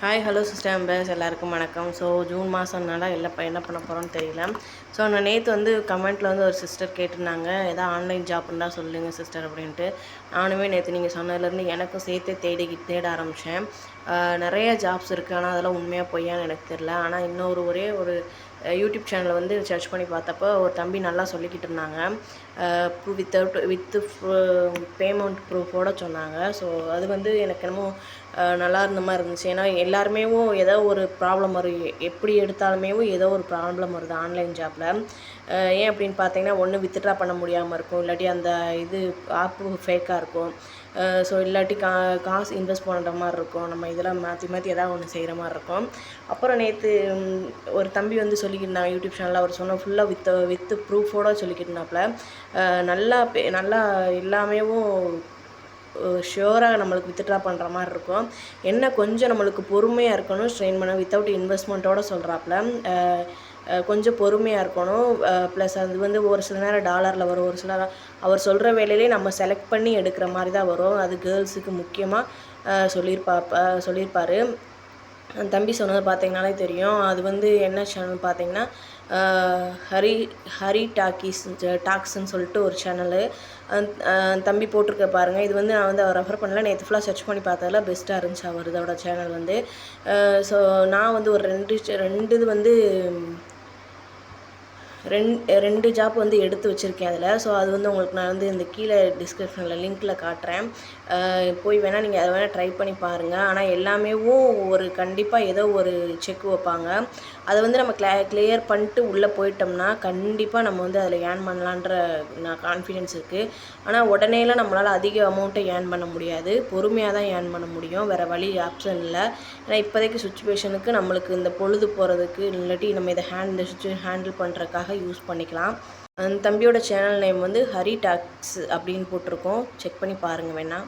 Hi hello sister members எல்லாருக்கும் வணக்கம். So June மாதம்னால என்ன பண்ண போகிறோன்னு தெரியல. ஸோ நான் நேற்று கமெண்ட்டில் ஒரு சிஸ்டர் கேட்டிருந்தாங்க, எதாவது ஆன்லைன் ஜாப் இருந்தால் சொல்லுங்கள் சிஸ்டர் அப்படின்ட்டு. நானுமே நேற்று நீங்கள் சொன்னதுலேருந்து எனக்கும் சேர்த்து தேட ஆரம்பித்தேன். நிறைய ஜாப்ஸ் இருக்குது, ஆனால் அதெல்லாம் உண்மையாக பொய்யான்னு எனக்கு தெரில. ஆனால் ஒரே ஒரு யூடியூப் சேனலை சர்ச் பண்ணி பார்த்தப்போ ஒரு தம்பி நல்லா சொல்லிக்கிட்டு இருந்தாங்க. வித்து பேமெண்ட் ப்ரூஃபோடு சொன்னாங்க. ஸோ அது எனக்கு என்னமோ நல்லா இருந்த மாதிரி இருந்துச்சு. ஏன்னா எல்லாருமே ஏதோ ஒரு ப்ராப்ளம் வரும், எப்படி எடுத்தாலுமே ஏதோ ஒரு ப்ராப்ளம் வருது ஆன்லைன் ஜாப்பில். ஏன் அப்படின்னு பார்த்தீங்கன்னா, ஒன்று வித்ட்ரா பண்ண முடியாமல் இருக்கும், இல்லாட்டி அந்த ஆப்பு ஃபேக்காக இருக்கும். ஸோ இல்லாட்டி காசு இன்வெஸ்ட் பண்ணுற மாதிரி இருக்கும். நம்ம இதெல்லாம் மாற்றி மாற்றி எதாவது ஒன்று செய்கிற மாதிரி இருக்கும். அப்புறம் நேற்று ஒரு தம்பி சொல்லிக்கிட்டாங்க யூடியூப் சேனலில். அவர் சொன்ன ஃபுல்லாக வித்து ப்ரூஃபோடு சொல்லிக்கிட்டாப்புல. நல்லா எல்லாமே ஷியோராக நம்மளுக்கு வித்ட்ரா பண்ணுற மாதிரி இருக்கும். என்ன கொஞ்சம் நம்மளுக்கு பொறுமையாக இருக்கணும், ஸ்ட்ரெயின் பண்ண வித்தவுட் இன்வெஸ்ட்மெண்ட்டோடு சொல்கிறாப்புல. கொஞ்சம் பொறுமையாக இருக்கணும். ப்ளஸ் அது ஒரு சில நேரம் டாலரில் வரும், ஒரு சில அவர் சொல்கிற வேலையிலே நம்ம செலக்ட் பண்ணி எடுக்கிற மாதிரி தான் வரும். அது கேர்ள்ஸுக்கு முக்கியமாக சொல்லியிருப்பார். தம்பி சொன்னது பார்த்தீங்கனாலே தெரியும். அது என்ன சேனல் பார்த்தீங்கன்னா, ஹரி டாக்ஸ்ன்னு சொல்லிட்டு ஒரு சேனலு. தம்பி போட்டிருக்க பாருங்கள். இது நான் ரெஃபர் பண்ணல, நேற்று ஃபுல்லாக சர்ச் பண்ணி பார்த்ததில் பெஸ்ட்டாக இருந்துச்சு அவரோட சேனல். ஸோ நான் ஒரு ரெண்டு இது ரெண்டு ஜாப் எடுத்து வச்சுருக்கேன் அதில். ஸோ அது உங்களுக்கு நான் இந்த கீழே டிஸ்கிரிப்ஷனில் லிங்க்கில் காட்டுறேன். போய் வேணால் நீங்கள் அதை வேணால் ட்ரை பண்ணி பாருங்கள். ஆனால் எல்லாமே கண்டிப்பாக ஏதோ ஒரு செக் வைப்பாங்க. அதை நம்ம கிளியர் பண்ணிட்டு உள்ளே போயிட்டோம்னா கண்டிப்பாக நம்ம அதில் ஏர்ன் பண்ணலான்ற கான்ஃபிடென்ஸ் இருக்குது. ஆனால் உடனேலாம் நம்மளால் அதிக அமௌண்ட்டை ஏர்ன் பண்ண முடியாது, பொறுமையாக தான் ஏர்ன் பண்ண முடியும். வேறு வழி ஆப்ஷன் இல்லை. ஏன்னா இப்போதைக்கு சுச்சுவேஷனுக்கு நம்மளுக்கு இந்த பொழுது போகிறதுக்கு இல்லாட்டி நம்ம இதை இந்த சுச்சுவேஷன் ஹேண்டில் பண்ணுறதுக்காக யூஸ் பண்ணிக்கலாம். அந்த தம்பியோட சேனல் நேம் ஹரி டாக்ஸ் அப்படின்னு போட்டிருக்கோம். செக் பண்ணி பாருங்கள் வேணால்.